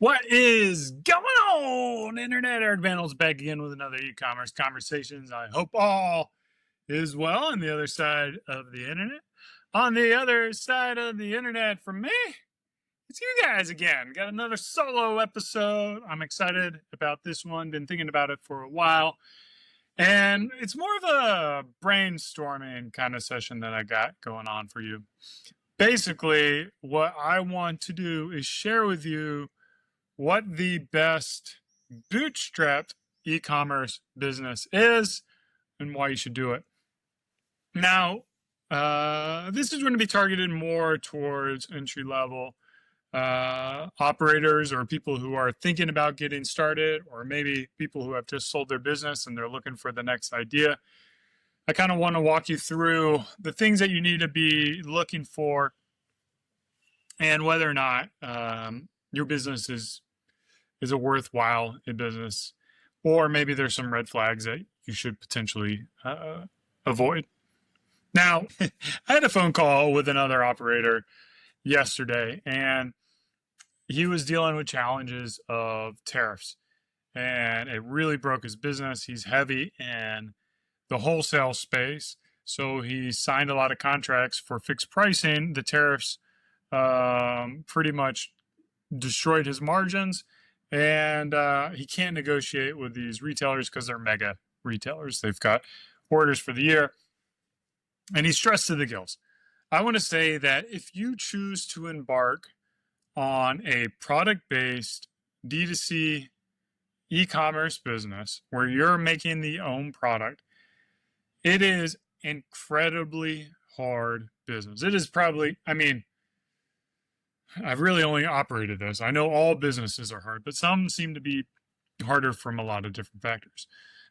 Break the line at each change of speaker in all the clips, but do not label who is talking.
What is going on, Internet? Eric Bandholz back again with another e-commerce conversations. I hope all is well on the other side of the internet. On the other side of the internet from me, it's you guys again. Got another solo episode. I'm excited about this one. Been thinking about it for a while. And it's more of a brainstorming kind of session that I got going on for you. Basically, what I want to do is share with you what the best bootstrapped e-commerce business is and why you should do it. Now, this is going to be targeted more towards entry-level operators or people who are thinking about getting started, or maybe people who have just sold their business and they're looking for the next idea. I kind of want to walk you through the things that you need to be looking for and whether or not your business is a worthwhile business, or maybe there's some red flags that you should potentially avoid. Now, I had a phone call with another operator yesterday, and he was dealing with challenges of tariffs, and it really broke his business. He's heavy in the wholesale space, so he signed a lot of contracts for fixed pricing. The tariffs pretty much destroyed his margins, and he can't negotiate with these retailers because they're mega retailers. They've got orders for the year, and he's stressed to the gills. I want to say that if you choose to embark on a product-based D2C e-commerce business where you're making the own product, it is incredibly hard business. It is probably, I've really only operated this. I know all businesses are hard, but some seem to be harder from a lot of different factors.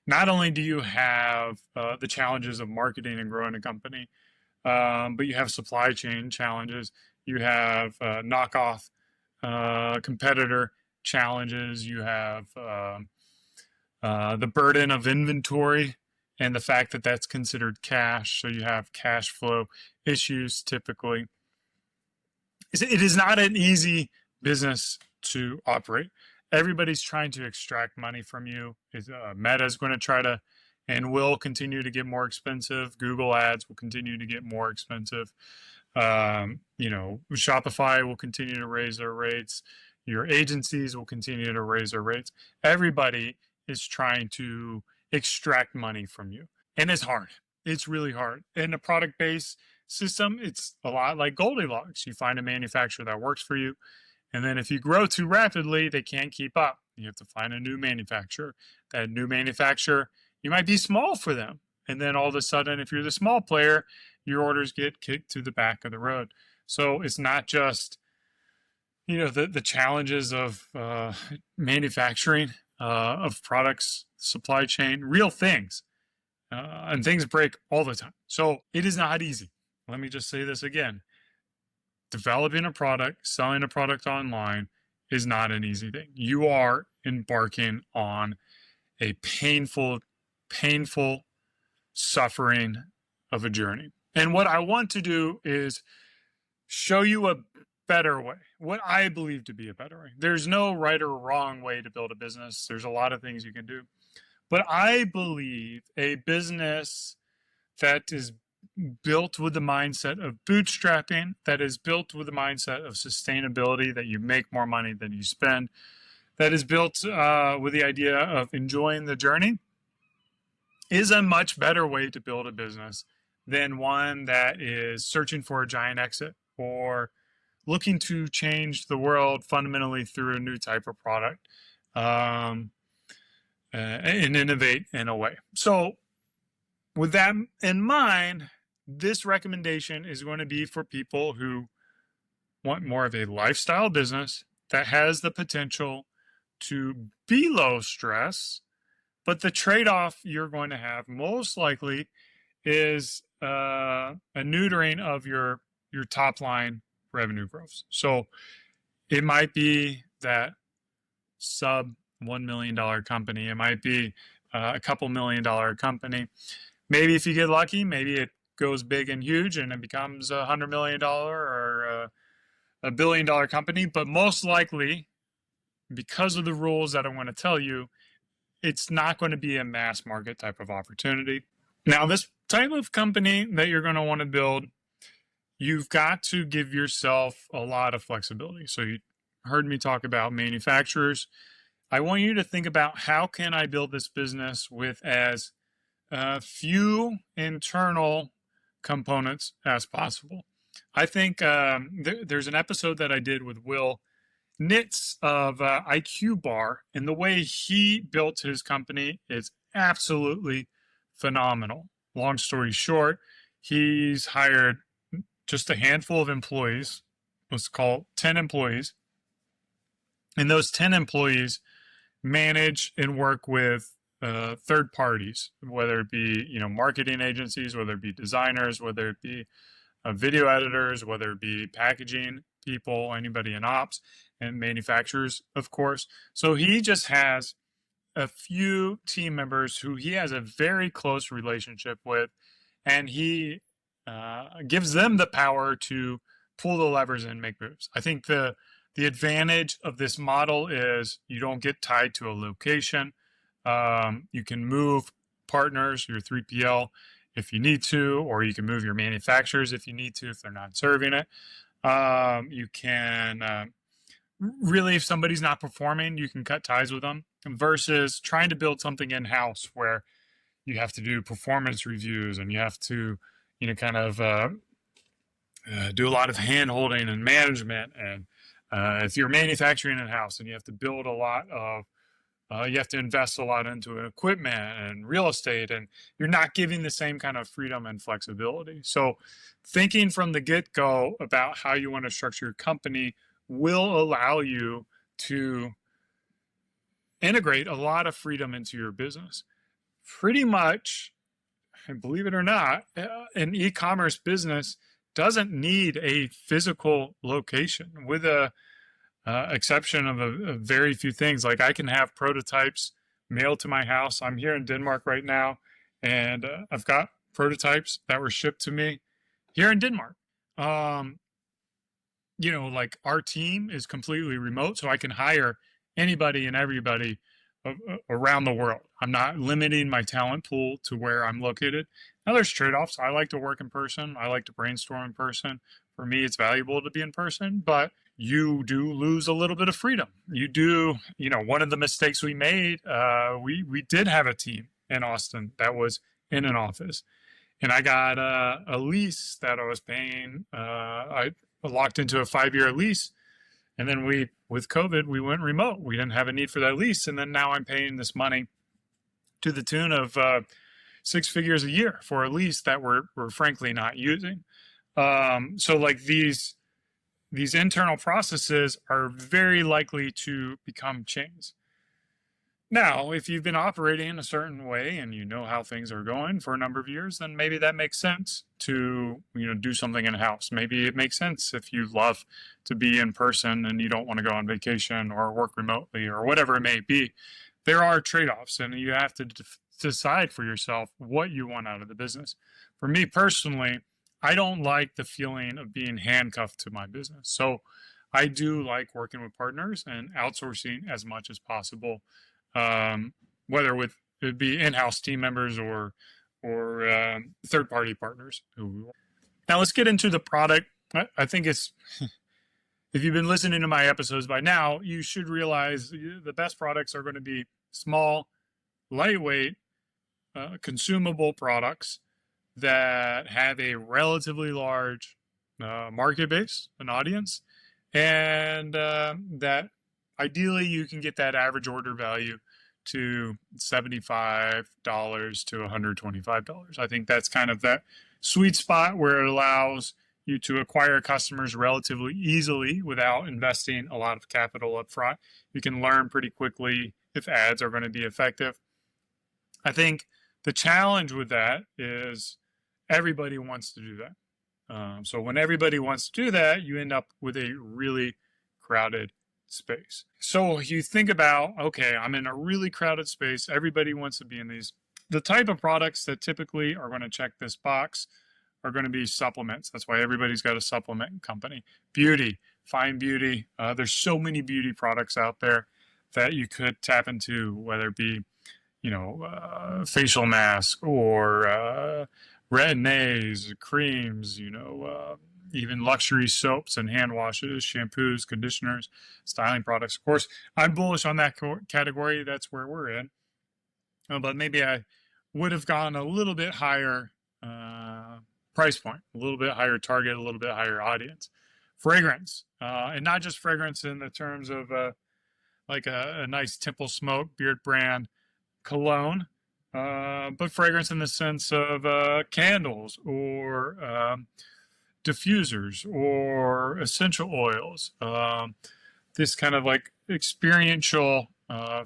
Not only do you have the challenges of marketing and growing a company, but you have supply chain challenges. You have knockoff competitor challenges. You have the burden of inventory and the fact that that's considered cash. So you have cash flow issues typically. It is not an easy business to operate. Everybody's trying to extract money from you. Meta is going to try to and will continue to get more expensive. Google ads will continue to get more expensive. Shopify will continue to raise their rates. Your agencies will continue to raise their rates. Everybody is trying to extract money from you. And it's hard. It's really hard. In a product-based system, it's a lot like Goldilocks. You find a manufacturer that works for you, and then if you grow too rapidly, they can't keep up. You have to find a new manufacturer. That new manufacturer, you might be small for them, and then all of a sudden, if you're the small player, your orders get kicked to the back of the road. So it's not just the challenges of manufacturing of products, supply chain, real things, and things break all the time. So it is not easy. Let me just say this again. Developing a product, selling a product online is not an easy thing. You are embarking on a painful suffering of a journey. And what I want to do is show you a better way, what I believe to be a better way. There's no right or wrong way to build a business. There's a lot of things you can do. But I believe a business that is built with the mindset of bootstrapping, that is built with the mindset of sustainability, that you make more money than you spend, that is built with the idea of enjoying the journey, is a much better way to build a business than one that is searching for a giant exit or looking to change the world fundamentally through a new type of product and innovate in a way. So with that in mind, this recommendation is going to be for people who want more of a lifestyle business that has the potential to be low stress, but the trade-off you're going to have most likely is a neutering of your top line revenue growth. So it might be that sub $1 million company. It might be a couple $1 million company. Maybe if you get lucky, maybe it goes big and huge and it becomes $100 million or a $1 billion company. But most likely, because of the rules that I'm going to tell you, it's not going to be a mass market type of opportunity. Now, this type of company that you're going to want to build, you've got to give yourself a lot of flexibility. So you heard me talk about manufacturers. I want you to think about, how can I build this business with as few internal components as possible? I think there's an episode that I did with Will Nitz of IQ Bar, and the way he built his company is absolutely phenomenal. Long story short, he's hired just a handful of employees, let's call it 10 employees, and those 10 employees manage and work with third parties, whether it be marketing agencies, whether it be designers, whether it be video editors, whether it be packaging people, anybody in ops, and manufacturers, of course. So he just has a few team members who he has a very close relationship with, and he gives them the power to pull the levers and make moves. I think the advantage of this model is you don't get tied to a location. You can move partners, your 3PL, if you need to, or you can move your manufacturers if you need to, if they're not serving it. You can really, if somebody's not performing, you can cut ties with them, versus trying to build something in-house where you have to do performance reviews and you have to, kind of do a lot of hand-holding and management. And if you're manufacturing in-house and you have to build a lot of, you have to invest a lot into equipment and real estate, and you're not giving the same kind of freedom and flexibility. So thinking from the get-go about how you want to structure your company will allow you to integrate a lot of freedom into your business. Pretty much, and believe it or not, an e-commerce business doesn't need a physical location, with a exception of a very few things. Like, I can have prototypes mailed to my house. I'm here in Denmark right now, and I've got prototypes that were shipped to me here in Denmark. Like, our team is completely remote, so I can hire anybody and everybody around the world. I'm not limiting my talent pool to where I'm located. Now, there's trade-offs. I like to work in person. I like to brainstorm in person. For me, it's valuable to be in person, but you do lose a little bit of freedom. You do, one of the mistakes we made, we did have a team in Austin that was in an office, and I got a lease that I was paying. I locked into a 5-year lease, and then with COVID, we went remote. We didn't have a need for that lease, and then now I'm paying this money to the tune of 6 figures a year for a lease that we're frankly not using. So like these internal processes are very likely to become chains. Now, if you've been operating in a certain way and you know how things are going for a number of years, then maybe that makes sense to, do something in-house. Maybe it makes sense if you love to be in person and you don't want to go on vacation or work remotely or whatever it may be. There are trade-offs, and you have to decide for yourself what you want out of the business. For me personally, I don't like the feeling of being handcuffed to my business. So I do like working with partners and outsourcing as much as possible, whether it be in-house team members or third-party partners. Now let's get into the product. I think it's, if you've been listening to my episodes by now, you should realize the best products are going to be small, lightweight, consumable products that have a relatively large market base, an audience, and that ideally you can get that average order value to $75 to $125. I think that's kind of that sweet spot where it allows you to acquire customers relatively easily without investing a lot of capital up front. You can learn pretty quickly if ads are going to be effective. I think the challenge with that is everybody wants to do that. So when everybody wants to do that, you end up with a really crowded space. So you think about, okay, I'm in a really crowded space. Everybody wants to be in these. The type of products that typically are going to check this box are going to be supplements. That's why everybody's got a supplement company. Beauty, fine beauty. There's so many beauty products out there. that you could tap into, whether it be, facial mask or retin-A's, creams, even luxury soaps and hand washes, shampoos, conditioners, styling products. Of course, I'm bullish on that category. That's where we're in. But maybe I would have gone a little bit higher price point, a little bit higher target, a little bit higher audience. Fragrance, and not just fragrance in the terms of like a nice Temple Smoke Beardbrand cologne, but fragrance in the sense of candles or diffusers or essential oils. This kind of like experiential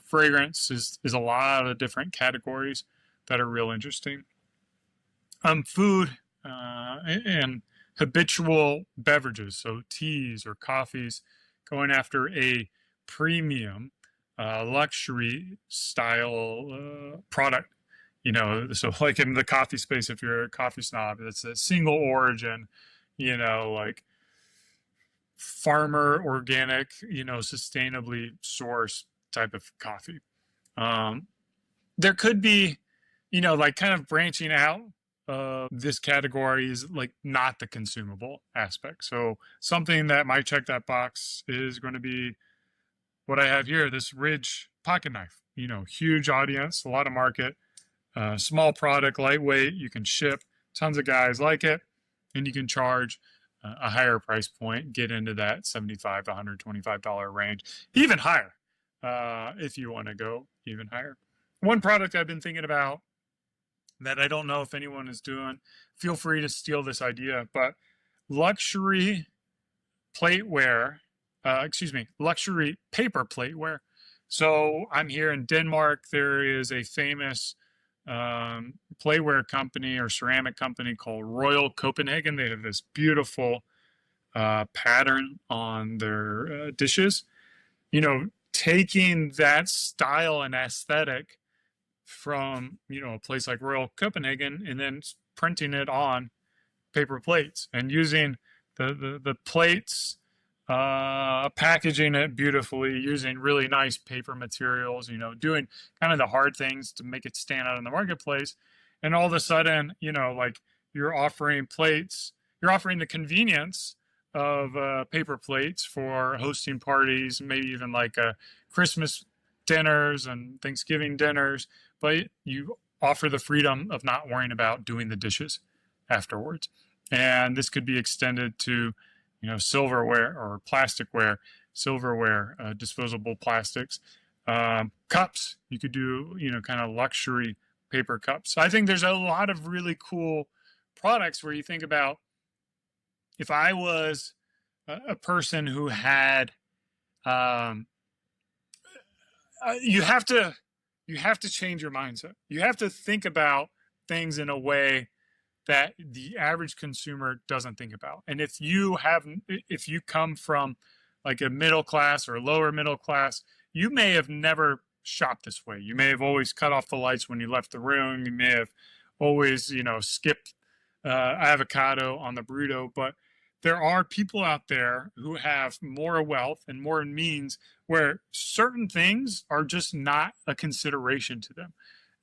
fragrance is a lot of different categories that are real interesting. Food and habitual beverages, so teas or coffees, going after a premium luxury style product. So like in the coffee space, if you're a coffee snob, it's a single origin, like farmer organic, sustainably sourced type of coffee. There could be, like kind of branching out. This category is like not the consumable aspect. So something that might check that box is going to be what I have here, this Ridge pocket knife. Huge audience, a lot of market, small product, lightweight, you can ship, tons of guys like it, and you can charge a higher price point, get into that $75 to $125 range, even higher if you want to go even higher. One product I've been thinking about that I don't know if anyone is doing, feel free to steal this idea, but luxury plateware, luxury paper plateware. So I'm here in Denmark. There is a famous plateware company or ceramic company called Royal Copenhagen. They have this beautiful pattern on their dishes. Taking that style and aesthetic from a place like Royal Copenhagen and then printing it on paper plates and using the plates, packaging it beautifully, using really nice paper materials, doing kind of the hard things to make it stand out in the marketplace. And all of a sudden, like you're offering plates, you're offering the convenience of paper plates for hosting parties, maybe even like Christmas dinners and Thanksgiving dinners, but you offer the freedom of not worrying about doing the dishes afterwards. And this could be extended to silverware or plasticware, silverware, disposable plastics, cups. You could do, kind of luxury paper cups. So I think there's a lot of really cool products where you think about, if I was a person who had, you have to change your mindset. You have to think about things in a way that the average consumer doesn't think about. And if you come from like a middle class or lower middle class, you may have never shopped this way. You may have always cut off the lights when you left the room. You may have always, skipped avocado on the burrito. But there are people out there who have more wealth and more means where certain things are just not a consideration to them.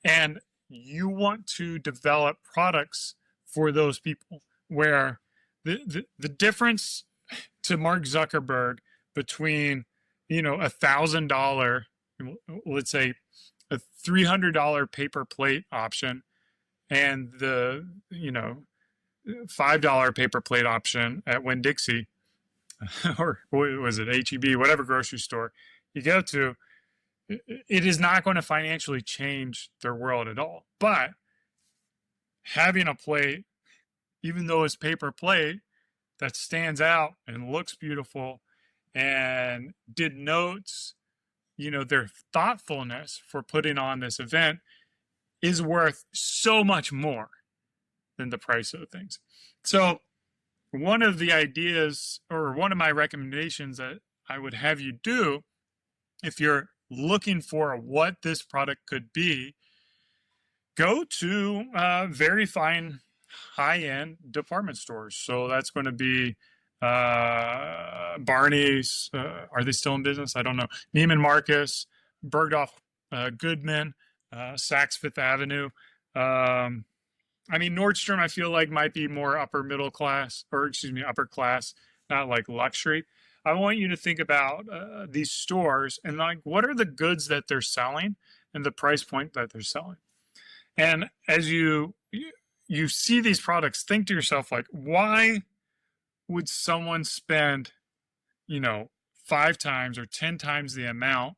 And you want to develop products for those people where the difference to Mark Zuckerberg between, $1,000, let's say a $300 paper plate option and the, $5 paper plate option at Winn-Dixie or what was it, H-E-B, whatever grocery store you go to, it is not going to financially change their world at all. But having a plate, even though it's paper plate, that stands out and looks beautiful and denotes, their thoughtfulness for putting on this event, is worth so much more than the price of things. So one of the ideas, or one of my recommendations that I would have you do, if you're looking for what this product could be, go to very fine high-end department stores. So that's going to be Barney's. Are they still in business? I don't know. Neiman Marcus, Bergdorf Goodman, Saks Fifth Avenue. I mean, Nordstrom, I feel like might be more upper middle class, or excuse me, upper class, not like luxury. I want you to think about these stores and like, what are the goods that they're selling and the price point that they're selling. And as you see these products, think to yourself, like, why would someone spend, 5 times or 10 times the amount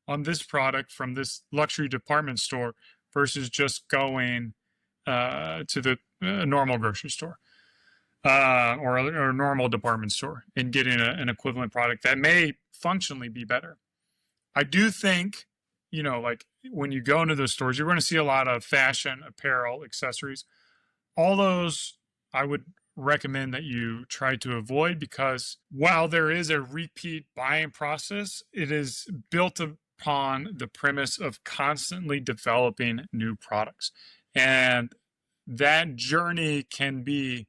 on this product from this luxury department store versus just going to the normal grocery store or a normal department store and getting an equivalent product that may functionally be better. I do think, like when you go into those stores, you're going to see a lot of fashion, apparel, accessories. All those I would recommend that you try to avoid, because while there is a repeat buying process, it is built upon the premise of constantly developing new products. And that journey can be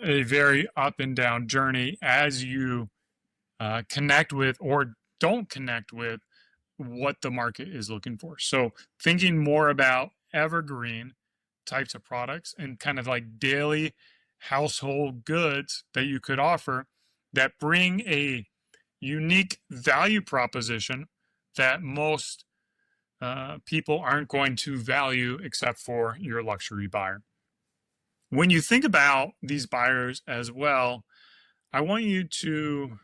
a very up and down journey as you connect with or don't connect with what the market is looking for. So thinking more about evergreen types of products and kind of like daily household goods that you could offer that bring a unique value proposition that most people aren't going to value except for your luxury buyer. When you think about these buyers as well, I want you to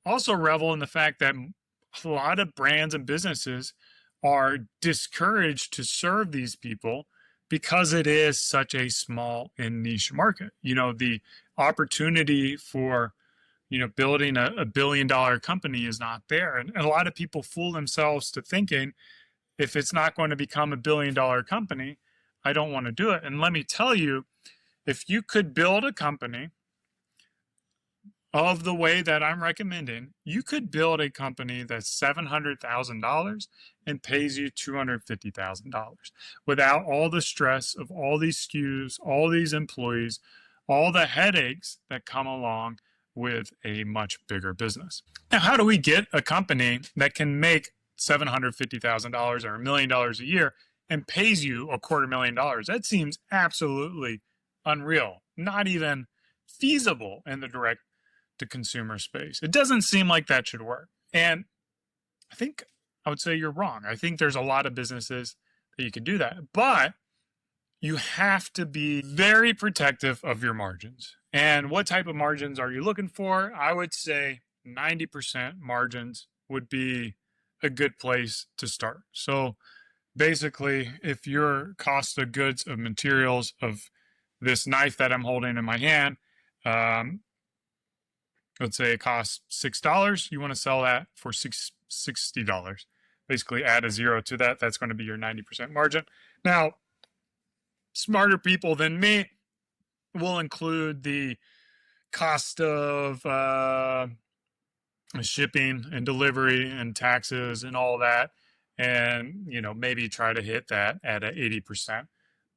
also revel in the fact that a lot of brands and businesses are discouraged to serve these people because it is such a small and niche market. The opportunity for, building a billion-dollar company is not there. And a lot of people fool themselves to thinking, if it's not going to become a billion-dollar company, I don't want to do it. And let me tell you, if you could build a company of the way that I'm recommending, you could build a company that's $700,000 and pays you $250,000 without all the stress of all these SKUs, all these employees, all the headaches that come along with a much bigger business. Now, how do we get a company that can make $750,000 or $1 million a year and pays you $250,000? That seems absolutely unreal, not even feasible in the direct to consumer space. It doesn't seem like that should work. And I would say you're wrong. I think there's a lot of businesses that you can do that, but you have to be very protective of your margins. And what type of margins are you looking for? I would say 90% margins would be a good place to start. So basically, if your cost of goods, of materials, of this knife that I'm holding in my hand, let's say it costs $6, you want to sell that for $60. Basically add a zero to that. That's going to be your 90% margin. Now, smarter people than me will include the cost of shipping and delivery and taxes and all that, and maybe try to hit that at an 80%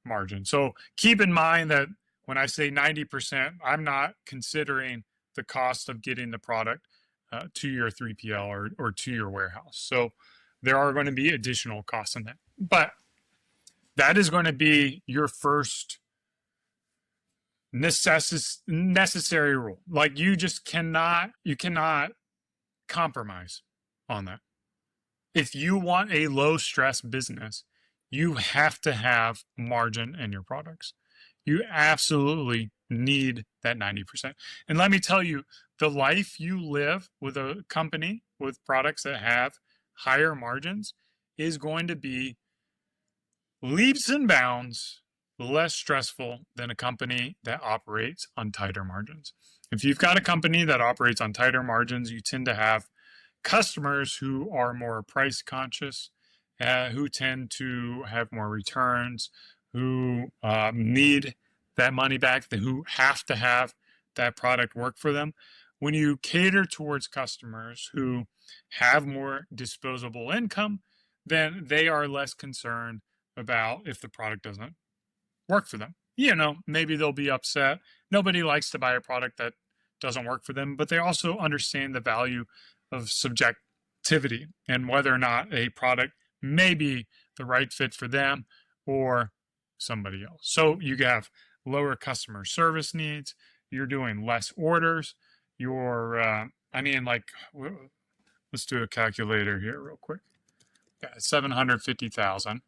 margin. So keep in mind that when I say 90%, I'm not considering the cost of getting the product to your 3PL or to your warehouse. So there are going to be additional costs in that. But that is going to be your first necessary rule. Like you cannot compromise on that. If you want a low stress business, you have to have margin in your products. You absolutely need that 90%. And let me tell you, the life you live with a company with products that have higher margins is going to be leaps and bounds less stressful than a company that operates on tighter margins. If you've got a company that operates on tighter margins, you tend to have customers who are more price conscious, who tend to have more returns, who need that money back, who have to have that product work for them. When you cater towards customers who have more disposable income, then they are less concerned about if the product doesn't work for them. Maybe they'll be upset. Nobody likes to buy a product that doesn't work for them, but they also understand the value of subjectivity receptivity and whether or not a product may be the right fit for them or somebody else. So you have lower customer service needs, you're doing less orders, let's do a calculator here real quick. 750,000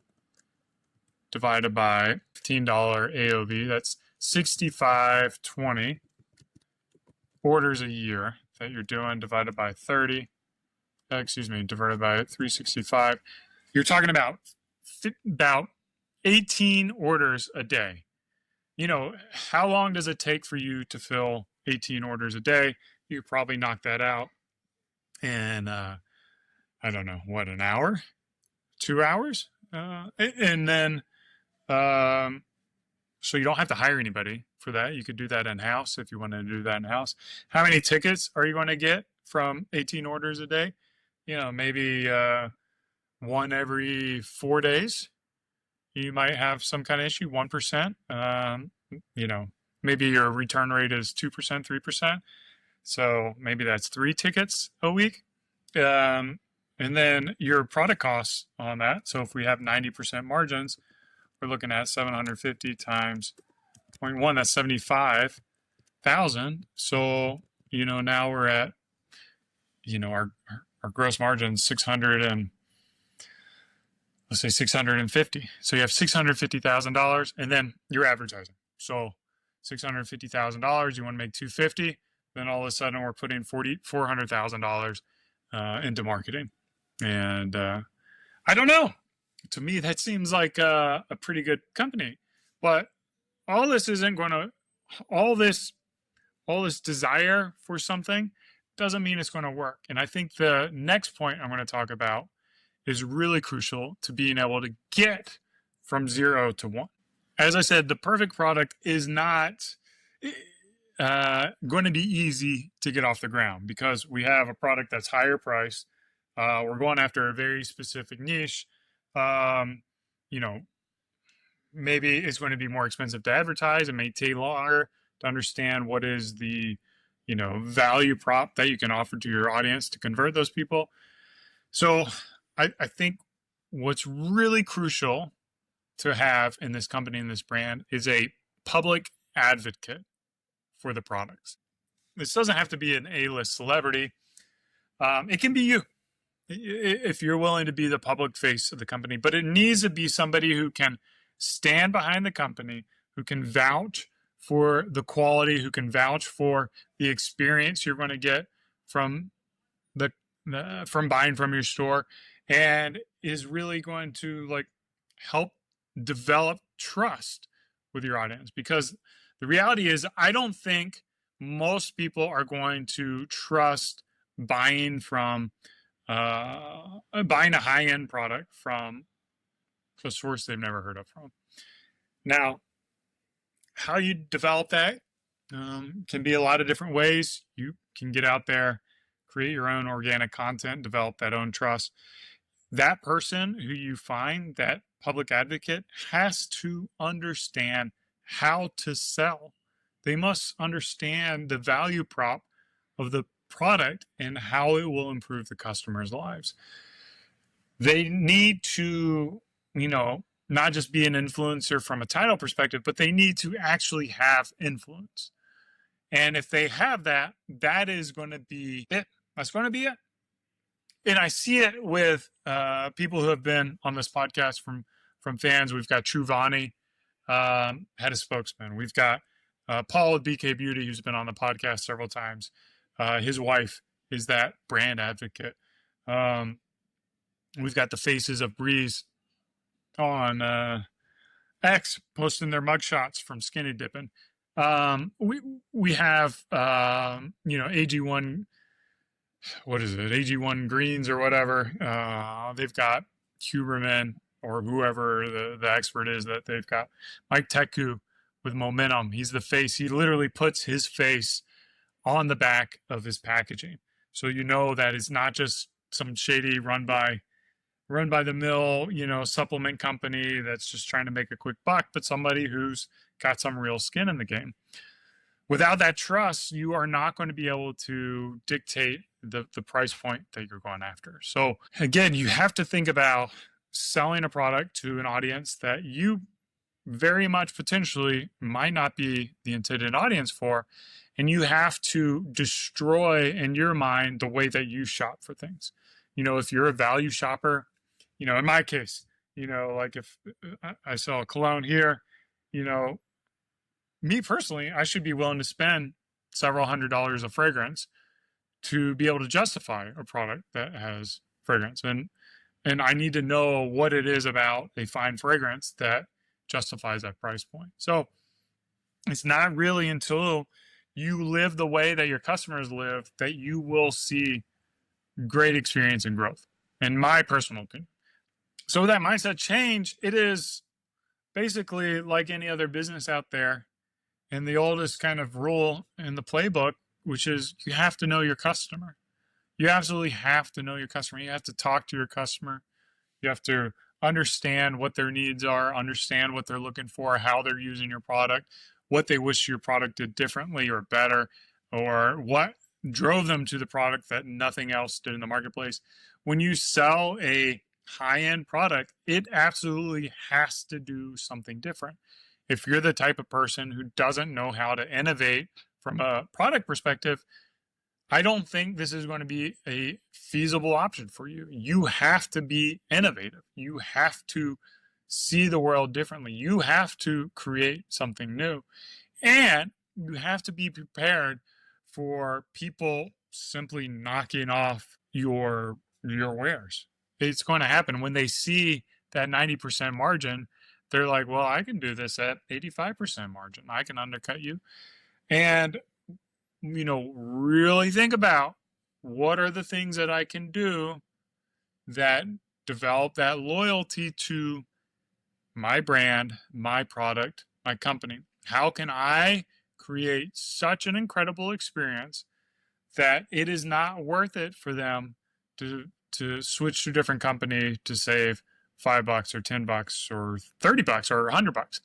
divided by $15 AOV, that's 6520 orders a year that you're doing divided by 365. You're talking about 18 orders a day. How long does it take for you to fill 18 orders a day? You probably knock that out in, I don't know, an hour, 2 hours? And then, so you don't have to hire anybody for that. You could do that in-house if you want to do that in-house. How many tickets are you going to get from 18 orders a day? Maybe one every 4 days. You might have some kind of issue, 1%. Maybe your return rate is 2%, 3%. So maybe that's 3 tickets a week. And then your product costs on that. So if we have 90% margins, we're looking at 750 times 0.1, that's 75,000. So, now we're at, our gross margin 650. So you have $650,000 and then your advertising. So $650,000, you want to make 250, then all of a sudden we're putting $400,000 into marketing. And I don't know. To me, that seems like a pretty good company. But all this desire for something doesn't mean it's going to work. And I think the next point I'm going to talk about is really crucial to being able to get from 0 to 1. As I said, the perfect product is not going to be easy to get off the ground because we have a product that's higher priced. We're going after a very specific niche. Maybe it's going to be more expensive to advertise. It may take longer to understand what is the, value prop that you can offer to your audience to convert those people. So I think what's really crucial to have in this company, in this brand, is a public advocate for the products. This doesn't have to be an A-list celebrity. It can be you if you're willing to be the public face of the company, but it needs to be somebody who can stand behind the company, who can vouch for the quality, who can vouch for the experience you're going to get from from buying from your store, and is really going to help develop trust with your audience. Because the reality is, I don't think most people are going to trust buying a high-end product from a source they've never heard of from. Now, how you develop that can be a lot of different ways. You can get out there, create your own organic content, develop that own trust. That person who you find, that public advocate, has to understand how to sell. They must understand the value prop of the product and how it will improve the customer's lives. They need to, not just be an influencer from a title perspective, but they need to actually have influence. And if they have that, that is going to be it. That's going to be it. And I see it with people who have been on this podcast from fans. We've got Truvani, had a spokesman. We've got Paul with BK Beauty, who's been on the podcast several times. His wife is that brand advocate. We've got the faces of Breeze on X posting their mugshots from skinny dipping. We have AG1, what is it, AG1 Greens or whatever. They've got Huberman or whoever the expert is that they've got. Mike Teku with Momentum. He's the face. He literally puts his face on the back of his packaging. So that it's not just some shady run by the mill, supplement company that's just trying to make a quick buck, but somebody who's got some real skin in the game. Without that trust, you are not going to be able to dictate the price point that you're going after. So again, you have to think about selling a product to an audience that you very much potentially might not be the intended audience for. And you have to destroy in your mind the way that you shop for things. If you're a value shopper, in my case, like if I sell a cologne here, me personally, I should be willing to spend several $100s of fragrance to be able to justify a product that has fragrance. And I need to know what it is about a fine fragrance that justifies that price point. So it's not really until you live the way that your customers live that you will see great experience and growth, in my personal opinion. So that mindset change, it is basically like any other business out there. And the oldest kind of rule in the playbook, which is you have to know your customer. You absolutely have to know your customer. You have to talk to your customer. You have to understand what their needs are, understand what they're looking for, how they're using your product, what they wish your product did differently or better, or what drove them to the product that nothing else did in the marketplace. When you sell a high-end product, it absolutely has to do something different. If you're the type of person who doesn't know how to innovate from a product perspective, I don't think this is going to be a feasible option for you. You have to be innovative. You have to see the world differently. You have to create something new. And you have to be prepared for people simply knocking off your wares. It's going to happen when they see that 90% margin. They're like, well, I can do this at 85% margin. I can undercut you. And, really think about what are the things that I can do that develop that loyalty to my brand, my product, my company. How can I create such an incredible experience that it is not worth it for them to switch to a different company to save $5 or $10 or $30 or $100?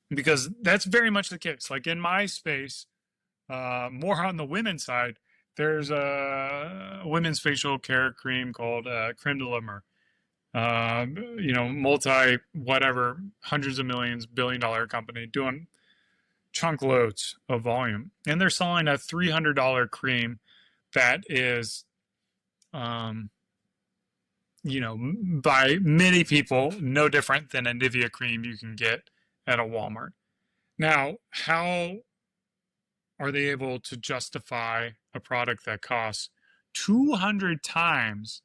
Because that's very much the case. Like in my space, more on the women's side, there's a women's facial care cream called Creme de la Mer. Multi whatever, hundreds of millions, $billion company doing chunk loads of volume. And they're selling a $300 cream that is, by many people, no different than a Nivea cream you can get at a Walmart. Now, how are they able to justify a product that costs 200 times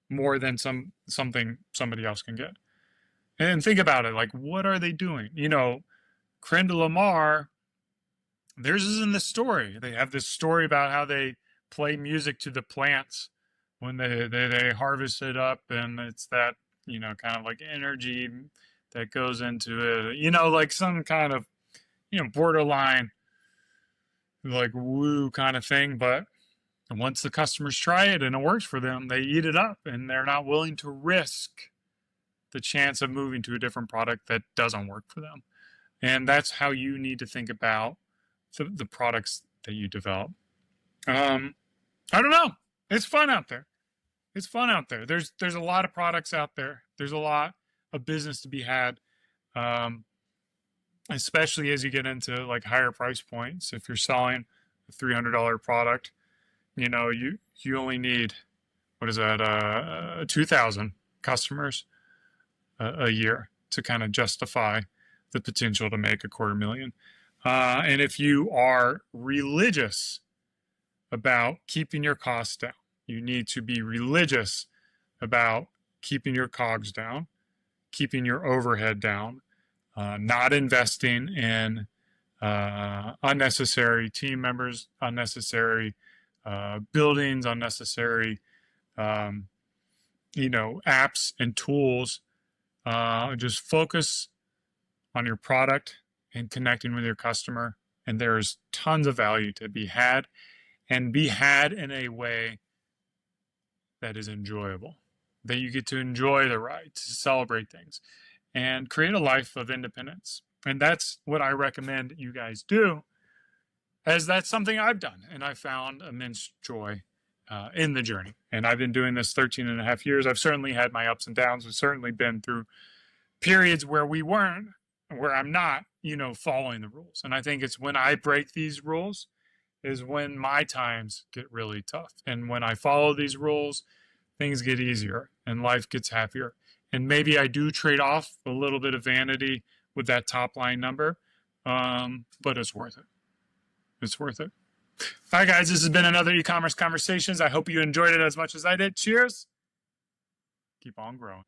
more than something somebody else can get? And think about it, like, what are they doing? Creme de la Mer, theirs is in the story. They have this story about how they play music to the plants when they harvest it up, and it's that, kind of like energy that goes into it, like some kind of, borderline like woo kind of thing. But once the customers try it and it works for them, they eat it up, and they're not willing to risk the chance of moving to a different product that doesn't work for them. And that's how you need to think about the products that you develop. I don't know. It's fun out there. There's a lot of products out there. There's a lot of business to be had, especially as you get into like higher price points. If you're selling a $300 product, you only need, 2,000 customers a year to kind of justify the potential to make $250,000. And if you are religious about keeping your costs down, you need to be religious about keeping your COGS down, keeping your overhead down, not investing in unnecessary team members, unnecessary buildings, unnecessary apps and tools. Just focus on your product and connecting with your customer. And there's tons of value to be had, and be had in a way that is enjoyable, that you get to enjoy the ride, to celebrate things, and create a life of independence. And that's what I recommend you guys do, as that's something I've done, and I found immense joy in the journey. And I've been doing this 13 and a half years. I've certainly had my ups and downs. We've certainly been through periods where I'm not, following the rules. And I think it's when I break these rules is when my times get really tough. And when I follow these rules, things get easier and life gets happier. And maybe I do trade off a little bit of vanity with that top line number, but it's worth it. It's worth it. All right, guys, this has been another e-commerce conversations. I hope you enjoyed it as much as I did. Cheers. Keep on growing.